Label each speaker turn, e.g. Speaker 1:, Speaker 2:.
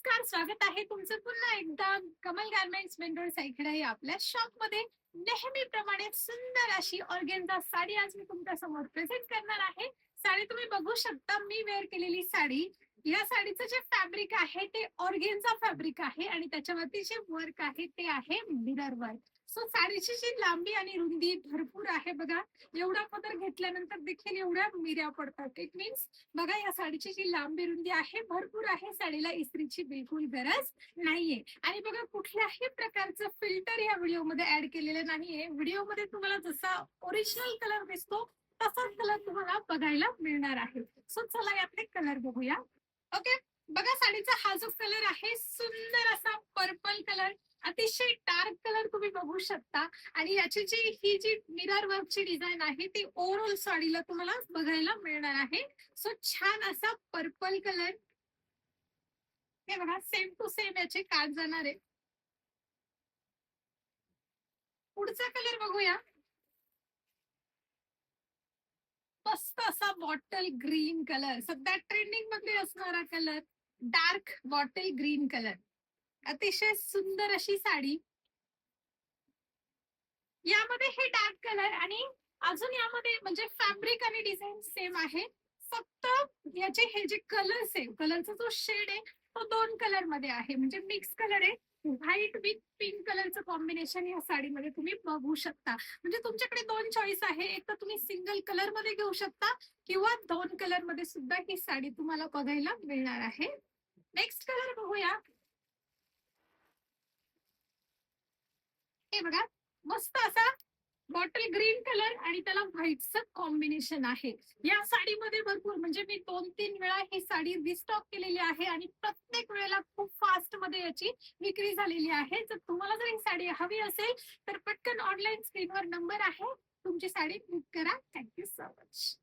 Speaker 1: नमस्कार, स्वागत आहे तुमचं पुन्हा एकदा कमल गारमेंट्स मेन रोड साईडकडे आपल्या शॉप मध्ये नेहमीप्रमाणे सुंदर अशी ऑर्गेन्झा साडी आज मी तुमच्या समोर प्रेझेंट करणार आहे. साडी तुम्ही बघू शकता, मी वेअर केलेली साडी. या साडीचं जे फॅब्रिक आहे ते ऑर्गेन्झा फॅब्रिक आहे आणि त्याच्यावरती जे वर्क आहे ते आहे मिरर वर्क. सो साडीची जी लांबी आणि रुंदी भरपूर आहे बघा. एवढा पदर घेतल्यानंतर देखील एवढ्या मिऱ्या पडतात. इट मीन्स बघा, या साडीची जी लांबी रुंदी आहे भरपूर आहे. साडीला इस्त्रीची बिलकुल गरज नाहीये. आणि बघा, कुठल्याही प्रकारचं फिल्टर या व्हिडिओमध्ये ऍड केलेलं नाहीये. व्हिडिओमध्ये तुम्हाला जसा ओरिजिनल कलर दिसतो तसाच कलर तुम्हाला बघायला मिळणार आहे. सो चला यातले कलर बघूया. ओके, बघा साडीचा हा जो कलर आहे सुंदर असा पर्पल कलर, अतिशय डार्क कलर तुम्ही बघू शकता. आणि याची ही जी मिरर वर्कची डिझाईन आहे ती ओव्हरऑल साडीला तुम्हाला बघायला मिळणार आहे. सो छान असा पर्पल कलर, हे बघा सेम टू सेम याचे काट जाणार आहे. पुढचा कलर बघूया. मस्त असा बॉटल ग्रीन कलर, सध्या ट्रेंडिंग मध्ये असणारा colour, dark bottle green colour. अतिशय सुंदर अशी साडी. यामध्ये हे डार्क कलर आणि अजून यामध्ये म्हणजे फॅब्रिक आणि डिझाईन सेम आहे. फक्त याचे हे जे कलर्स आहे, कलरचा जो शेड आहे तो दोन कलर मध्ये आहे, म्हणजे मिक्स कलर आहे. व्हाईट विथ पिंक कलरचं कॉम्बिनेशन या साडीमध्ये तुम्ही बघू शकता. म्हणजे तुमच्याकडे दोन चॉईस आहे, एक तर तुम्ही सिंगल कलर मध्ये घेऊ शकता किंवा दोन कलर मध्ये सुद्धा ही साडी तुम्हाला बघायला मिळणार आहे. नेक्स्ट कलर बघूया. हे बघा, मस्त असा बॉटल ग्रीन कलर आणि त्याला व्हाईटचं कॉम्बिनेशन आहे. या साडीमध्ये भरपूर म्हणजे मी 2-3 वेळा ही साडी रिस्टॉक केलेली आहे आणि प्रत्येक वेळेला खूप फास्ट मध्ये याची विक्री झालेली आहे. जर तुम्हाला जर ही साडी हवी असेल तर पटकन ऑनलाईन स्क्रीनवर नंबर आहे, तुमची साडी बुक करा. Thank you so much.